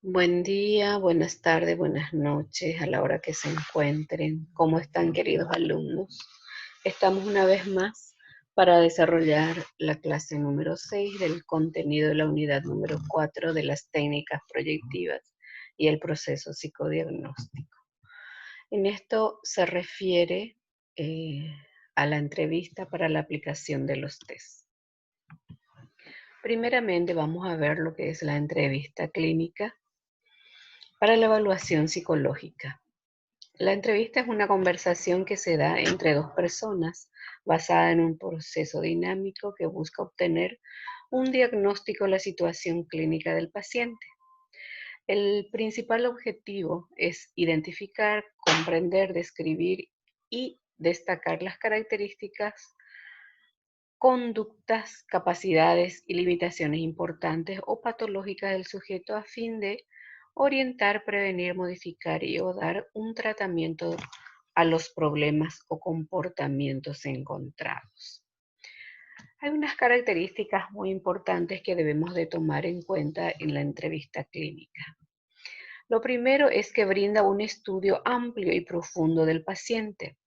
Buen día, buenas tardes, buenas noches, a la hora que se encuentren. ¿Cómo están, queridos alumnos? Estamos una vez más para desarrollar la clase número 6 del contenido de la unidad número 4 de las técnicas proyectivas y el proceso psicodiagnóstico. En esto se refiere eh, a la entrevista para la aplicación de los test. Primeramente vamos a ver lo que es la entrevista clínica para la evaluación psicológica. La entrevista es una conversación que se da entre dos personas basada en un proceso dinámico que busca obtener un diagnóstico de la situación clínica del paciente. El principal objetivo es identificar, comprender, describir y destacar las características, conductas, capacidades y limitaciones importantes o patológicas del sujeto a fin de orientar, prevenir, modificar y o dar un tratamiento a los problemas o comportamientos encontrados. Hay unas características muy importantes que debemos de tomar en cuenta en la entrevista clínica. Lo primero es que brinda un estudio amplio y profundo del paciente.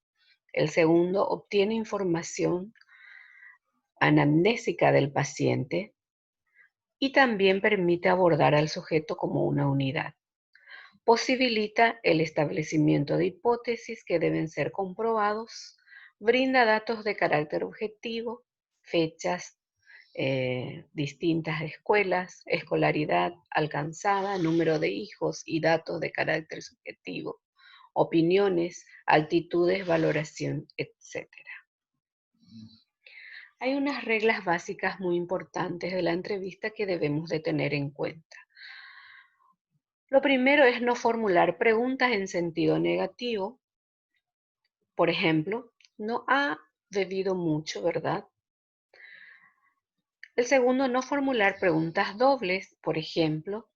El segundo, obtiene información anamnésica del paciente y también permite abordar al sujeto como una unidad. Posibilita el establecimiento de hipótesis que deben ser comprobados, brinda datos de carácter objetivo, fechas, distintas escuelas, escolaridad alcanzada, número de hijos y datos de carácter subjetivo, opiniones, altitudes, valoración, etcétera. Hay unas reglas básicas muy importantes de la entrevista que debemos de tener en cuenta. Lo primero es no formular preguntas en sentido negativo. Por ejemplo, no ha bebido mucho, ¿verdad? El segundo, no formular preguntas dobles. Por ejemplo,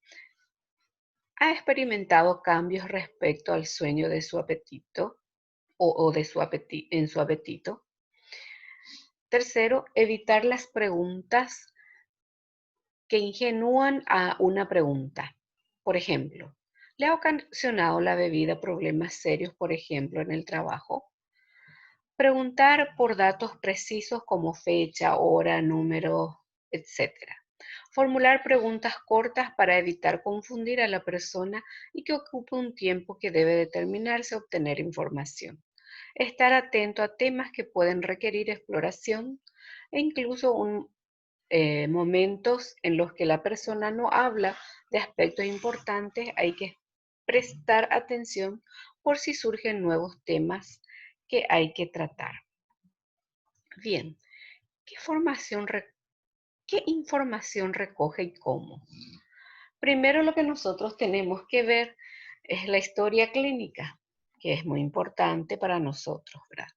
¿ha experimentado cambios respecto al sueño de su apetito o de en su apetito? Tercero, evitar las preguntas que ingenúan a una pregunta. Por ejemplo, ¿le ha ocasionado la bebida problemas serios, por ejemplo, en el trabajo? Preguntar por datos precisos como fecha, hora, número, etcétera. Formular preguntas cortas para evitar confundir a la persona y que ocupe un tiempo que debe determinarse a obtener información. Estar atento a temas que pueden requerir exploración e incluso momentos en los que la persona no habla de aspectos importantes, hay que prestar atención por si surgen nuevos temas que hay que tratar. Bien, ¿qué qué información recoge y cómo? Primero lo que nosotros tenemos que ver es la historia clínica, que es muy importante para nosotros, ¿verdad?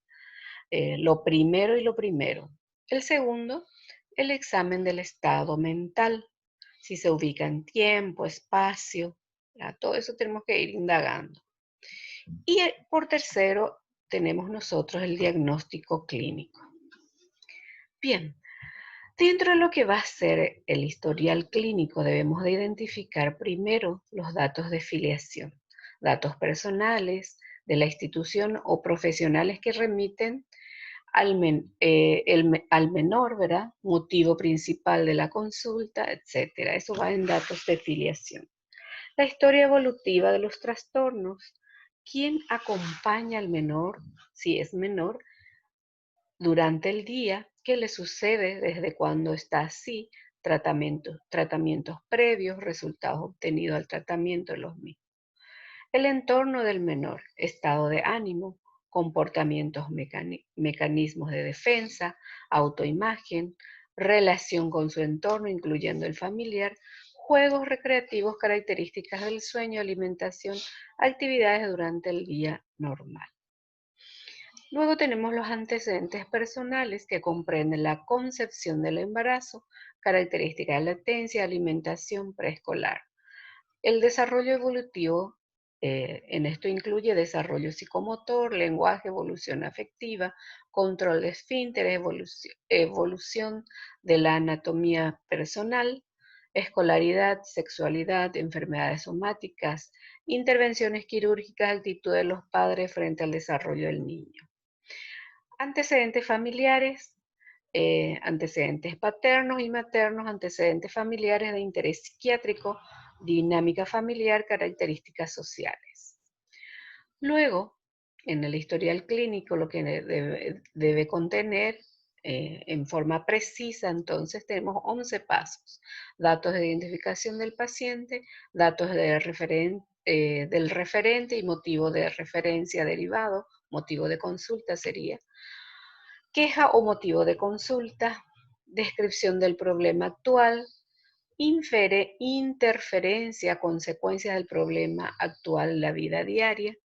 Lo primero y lo primero. El segundo, el examen del estado mental, si se ubica en tiempo, espacio, ¿verdad? Todo eso tenemos que ir indagando. Y por tercero, tenemos nosotros el diagnóstico clínico. Bien, dentro de lo que va a ser el historial clínico, debemos de identificar primero los datos de filiación, datos personales de la institución o profesionales que remiten al menor, ¿verdad? Motivo principal de la consulta, etcétera. Eso va en datos de filiación. La historia evolutiva de los trastornos. ¿Quién acompaña al menor, si es menor, durante el día? ¿Qué le sucede desde cuando está así? Tratamientos previos, resultados obtenidos al tratamiento de los mismos. El entorno del menor, estado de ánimo, comportamientos, mecanismos de defensa, autoimagen, relación con su entorno, incluyendo el familiar, juegos recreativos, características del sueño, alimentación, actividades durante el día normal. Luego tenemos los antecedentes personales que comprenden la concepción del embarazo, características de latencia, alimentación preescolar. El desarrollo evolutivo, en esto incluye desarrollo psicomotor, lenguaje, evolución afectiva, control de esfínteres, evolución de la anatomía personal, escolaridad, sexualidad, enfermedades somáticas, intervenciones quirúrgicas, actitud de los padres frente al desarrollo del niño. Antecedentes familiares, antecedentes paternos y maternos, antecedentes familiares de interés psiquiátrico, dinámica familiar, características sociales. Luego, en el historial clínico, lo que debe contener en forma precisa, entonces tenemos 11 pasos. Datos de identificación del paciente, datos del referente y motivo de referencia derivado, motivo de consulta sería, queja o motivo de consulta, descripción del problema actual, interferencia, consecuencias del problema actual en la vida diaria,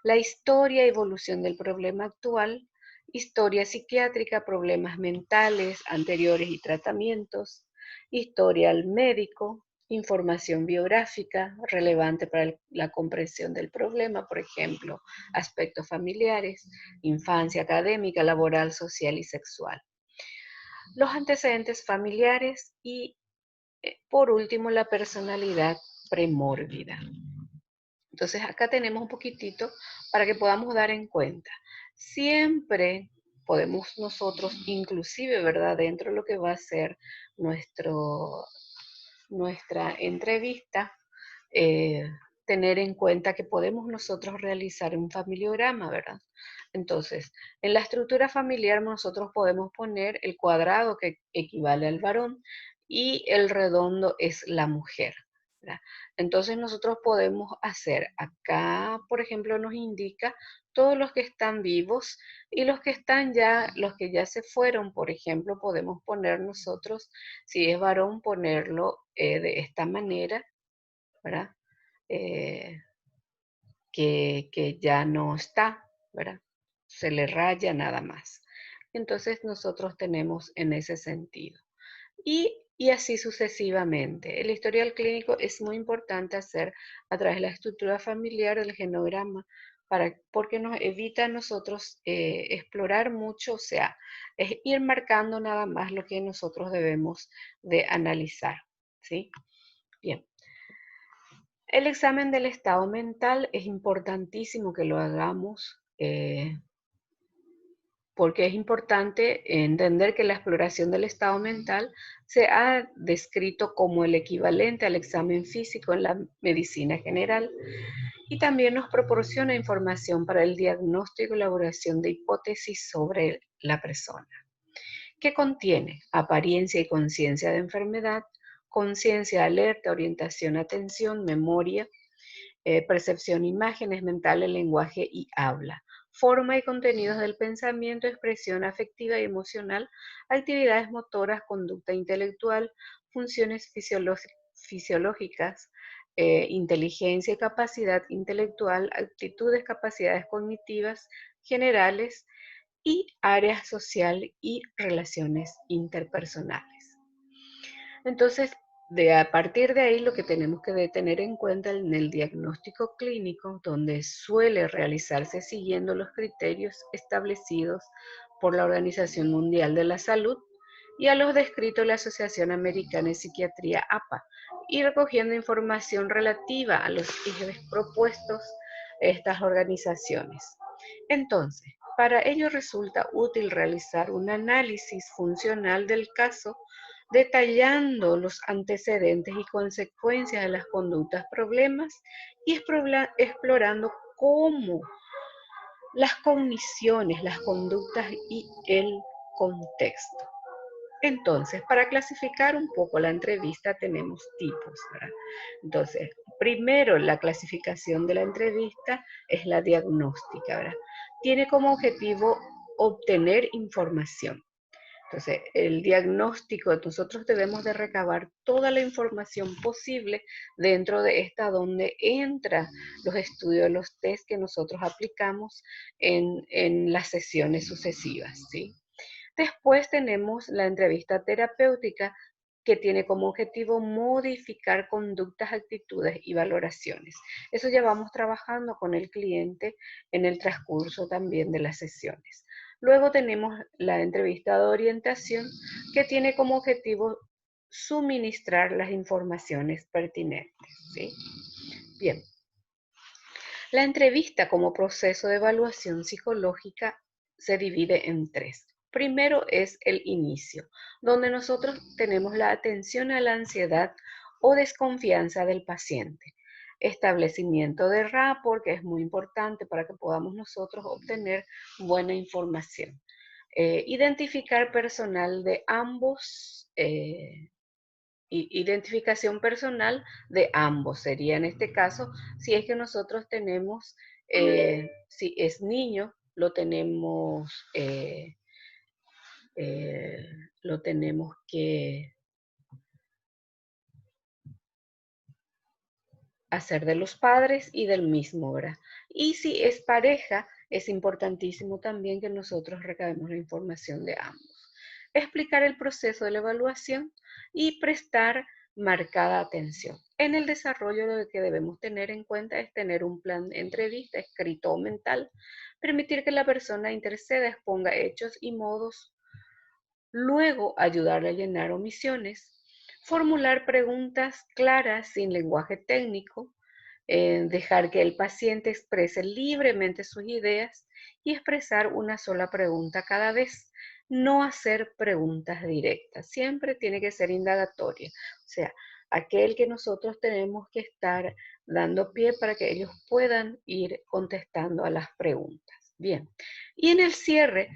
la historia y evolución del problema actual, historia psiquiátrica, problemas mentales anteriores y tratamientos, historial médico, información biográfica relevante para la comprensión del problema, por ejemplo, aspectos familiares, infancia académica, laboral, social y sexual. Los antecedentes familiares y, por último, la personalidad premórbida. Entonces acá tenemos un poquitito para que podamos dar en cuenta. Siempre podemos nosotros, inclusive, ¿verdad? Dentro de lo que va a ser nuestra entrevista, eh, tener en cuenta que podemos nosotros realizar un familiograma, ¿verdad? Entonces, en la estructura familiar nosotros podemos poner el cuadrado que equivale al varón y el redondo es la mujer, ¿verdad? Entonces nosotros podemos hacer, acá por ejemplo nos indica todos los que están vivos y los que están ya, los que ya se fueron, por ejemplo, podemos poner nosotros, si es varón, ponerlo de esta manera, ¿verdad? Eh, que ya no está, ¿verdad? Se le raya nada más. Entonces nosotros tenemos en ese sentido. Y así sucesivamente. El historial clínico es muy importante hacer a través de la estructura familiar del genograma, porque nos evita a nosotros explorar mucho, o sea, es ir marcando nada más lo que nosotros debemos de analizar, ¿sí? Bien. El examen del estado mental es importantísimo que lo hagamos porque es importante entender que la exploración del estado mental se ha descrito como el equivalente al examen físico en la medicina general y también nos proporciona información para el diagnóstico y elaboración de hipótesis sobre la persona, que contiene apariencia y conciencia de enfermedad, conciencia, alerta, orientación, atención, memoria, percepción, imágenes mentales, lenguaje y habla, forma y contenidos del pensamiento, expresión afectiva y emocional, actividades motoras, conducta intelectual, funciones fisiológicas, inteligencia y capacidad intelectual, actitudes, capacidades cognitivas generales y área social y relaciones interpersonales. Entonces, a partir de ahí, lo que tenemos que tener en cuenta en el diagnóstico clínico, donde suele realizarse siguiendo los criterios establecidos por la Organización Mundial de la Salud y a los descritos la Asociación Americana de Psiquiatría APA, y recogiendo información relativa a los ejes propuestos estas organizaciones. Entonces, para ello resulta útil realizar un análisis funcional del caso detallando los antecedentes y consecuencias de las conductas problemas y explorando cómo las cogniciones, las conductas y el contexto. Entonces, para clasificar un poco la entrevista tenemos tipos, ¿verdad? Entonces, primero la clasificación de la entrevista es la diagnóstica, ¿verdad? Tiene como objetivo obtener información. Entonces, el diagnóstico, nosotros debemos de recabar toda la información posible dentro de esta, donde entra los estudios, los test que nosotros aplicamos en las sesiones sucesivas, ¿sí? Después tenemos la entrevista terapéutica, que tiene como objetivo modificar conductas, actitudes y valoraciones. Eso ya vamos trabajando con el cliente en el transcurso también de las sesiones. Luego tenemos la entrevista de orientación, que tiene como objetivo suministrar las informaciones pertinentes, ¿sí? Bien. La entrevista como proceso de evaluación psicológica se divide en tres. Primero es el inicio, donde nosotros tenemos la atención a la ansiedad o desconfianza del paciente. Establecimiento de rapport, que es muy importante para que podamos nosotros obtener buena información. Identificar personal de ambos identificación personal de ambos. Sería en este caso, si es que nosotros tenemos, si es niño, eh, lo tenemos que hacer de los padres y del mismo, ¿verdad? Y si es pareja, es importantísimo también que nosotros recabemos la información de ambos. Explicar el proceso de la evaluación y prestar marcada atención. En el desarrollo lo que debemos tener en cuenta es tener un plan de entrevista escrito o mental, permitir que la persona interesada exponga hechos y modos, luego ayudarle a llenar omisiones, formular preguntas claras sin lenguaje técnico, dejar que el paciente exprese libremente sus ideas y expresar una sola pregunta cada vez. No hacer preguntas directas, siempre tiene que ser indagatoria. O sea, aquel que nosotros tenemos que estar dando pie para que ellos puedan ir contestando a las preguntas. Bien, y en el cierre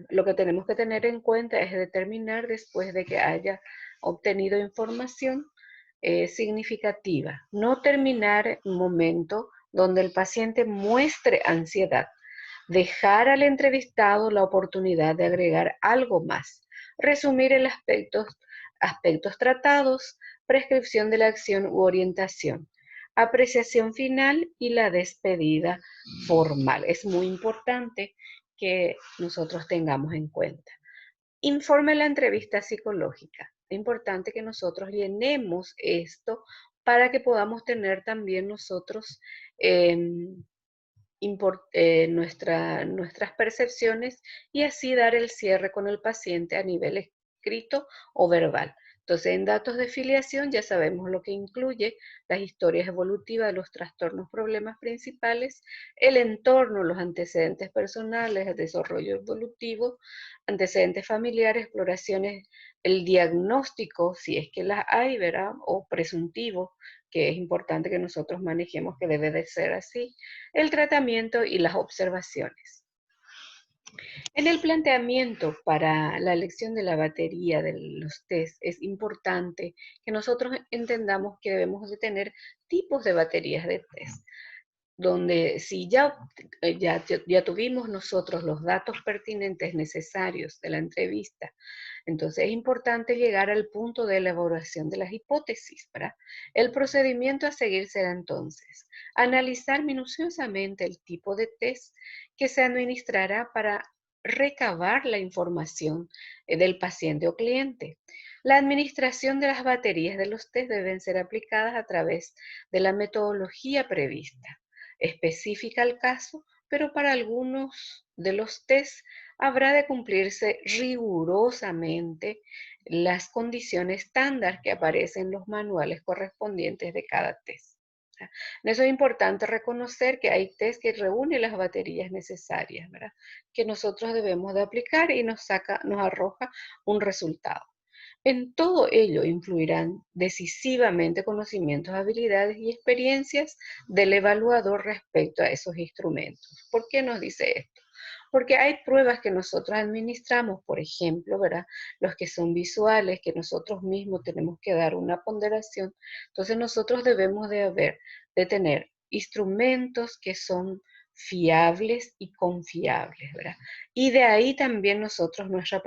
lo que tenemos que tener en cuenta es determinar después de que haya obtenido información significativa. No terminar un momento donde el paciente muestre ansiedad. Dejar al entrevistado la oportunidad de agregar algo más. Resumir el aspectos tratados, prescripción de la acción u orientación. Apreciación final y la despedida formal. Es muy importante que nosotros tengamos en cuenta. Informe la entrevista psicológica. Es importante que nosotros llenemos esto para que podamos tener también nosotros nuestras percepciones y así dar el cierre con el paciente a nivel escrito o verbal. Entonces, en datos de filiación ya sabemos lo que incluye las historias evolutivas de los trastornos, problemas principales, el entorno, los antecedentes personales, el desarrollo evolutivo, antecedentes familiares, exploraciones, el diagnóstico, si es que las hay, ¿verdad? O presuntivo, que es importante que nosotros manejemos, que debe de ser así, el tratamiento y las observaciones. En el planteamiento para la elección de la batería de los test es importante que nosotros entendamos que debemos de tener tipos de baterías de test, donde si ya tuvimos nosotros los datos pertinentes necesarios de la entrevista, entonces es importante llegar al punto de elaboración de las hipótesis, ¿verdad? El procedimiento a seguir será entonces analizar minuciosamente el tipo de test que se administrará para recabar la información del paciente o cliente. La administración de las baterías de los test deben ser aplicadas a través de la metodología prevista, específica al caso, pero para algunos de los test habrá de cumplirse rigurosamente las condiciones estándar que aparecen en los manuales correspondientes de cada test. En eso es importante reconocer que hay test que reúnen las baterías necesarias, ¿verdad? Que nosotros debemos de aplicar y nos arroja un resultado. En todo ello influirán decisivamente conocimientos, habilidades y experiencias del evaluador respecto a esos instrumentos. ¿Por qué nos dice esto? Porque hay pruebas que nosotros administramos, por ejemplo, ¿verdad? Los que son visuales, que nosotros mismos tenemos que dar una ponderación. Entonces nosotros debemos de tener instrumentos que son fiables y confiables, ¿verdad? Y de ahí también nosotros, nuestra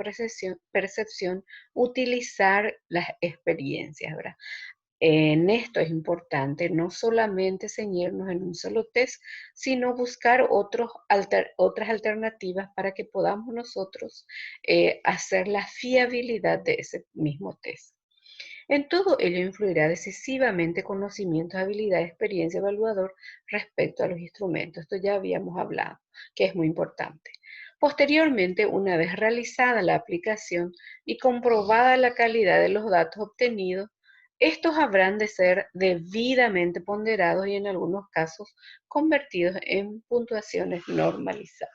percepción, utilizar las experiencias, ¿verdad? En esto es importante no solamente ceñirnos en un solo test, sino buscar otras alternativas para que podamos nosotros hacer la fiabilidad de ese mismo test. En todo ello influirá decisivamente conocimientos, habilidad, experiencia evaluador respecto a los instrumentos. Esto ya habíamos hablado, que es muy importante. Posteriormente, una vez realizada la aplicación y comprobada la calidad de los datos obtenidos, estos habrán de ser debidamente ponderados y en algunos casos convertidos en puntuaciones normalizadas.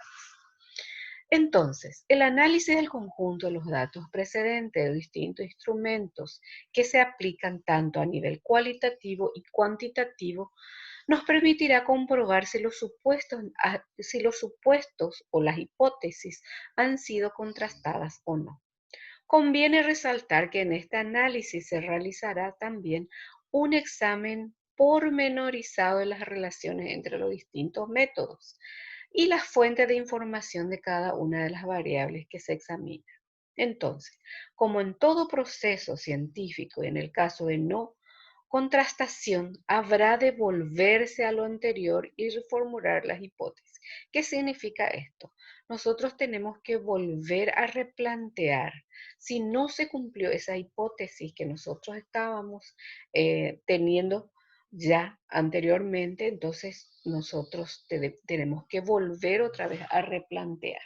Entonces, el análisis del conjunto de los datos precedentes de distintos instrumentos que se aplican tanto a nivel cualitativo y cuantitativo nos permitirá comprobar si los supuestos o las hipótesis han sido contrastadas o no. Conviene resaltar que en este análisis se realizará también un examen pormenorizado de las relaciones entre los distintos métodos y las fuentes de información de cada una de las variables que se examinan. Entonces, como en todo proceso científico y en el caso de no contrastación, habrá de volverse a lo anterior y reformular las hipótesis. ¿Qué significa esto? Nosotros tenemos que volver a replantear si no se cumplió esa hipótesis que nosotros estábamos teniendo ya anteriormente, entonces nosotros tenemos que volver otra vez a replantear.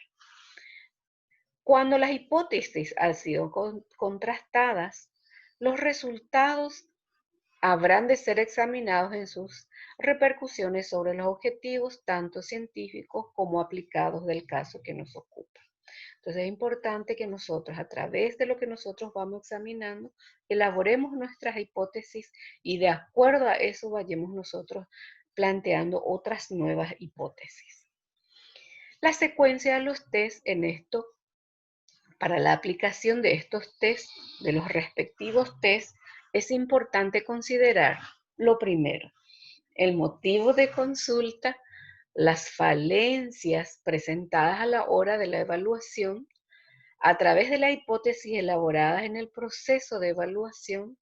Cuando las hipótesis han sido contrastadas, los resultados habrán de ser examinados en sus repercusiones sobre los objetivos, tanto científicos como aplicados del caso que nos ocupa. Entonces es importante que nosotros, a través de lo que nosotros vamos examinando, elaboremos nuestras hipótesis y de acuerdo a eso vayamos nosotros planteando otras nuevas hipótesis. La secuencia de los test en esto, para la aplicación de estos test, de los respectivos test, es importante considerar lo primero, el motivo de consulta, las falencias presentadas a la hora de la evaluación, a través de la hipótesis elaboradas en el proceso de evaluación,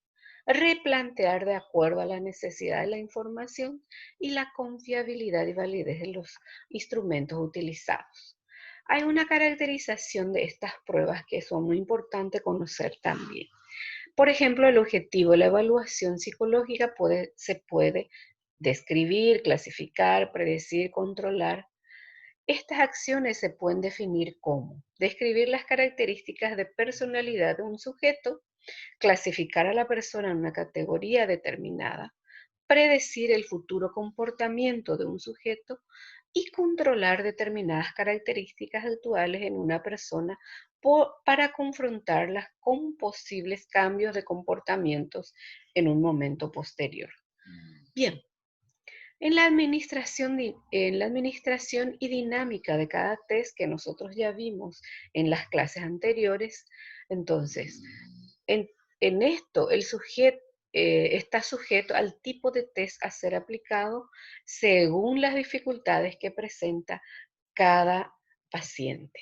replantear de acuerdo a la necesidad de la información y la confiabilidad y validez de los instrumentos utilizados. Hay una caracterización de estas pruebas que son muy importantes conocer también. Por ejemplo, el objetivo de la evaluación psicológica se puede describir, clasificar, predecir, controlar. Estas acciones se pueden definir como describir las características de personalidad de un sujeto, clasificar a la persona en una categoría determinada, predecir el futuro comportamiento de un sujeto y controlar determinadas características actuales en una persona para confrontarlas con posibles cambios de comportamientos en un momento posterior. Bien, en la administración y dinámica de cada test que nosotros ya vimos en las clases anteriores, entonces, en, en esto el sujeto está sujeto al tipo de test a ser aplicado según las dificultades que presenta cada paciente.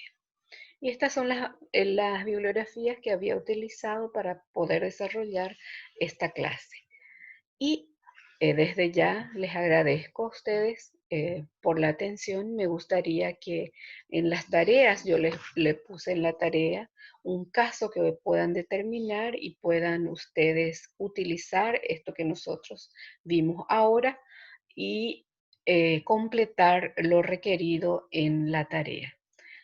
Y estas son las bibliografías que había utilizado para poder desarrollar esta clase. Y desde ya les agradezco a ustedes por la atención. Me gustaría que en las tareas, yo les puse en la tarea un caso que puedan determinar y puedan ustedes utilizar esto que nosotros vimos ahora y completar lo requerido en la tarea.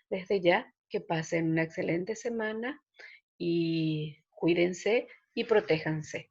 Desde ya, que pasen una excelente semana y cuídense y protéjanse.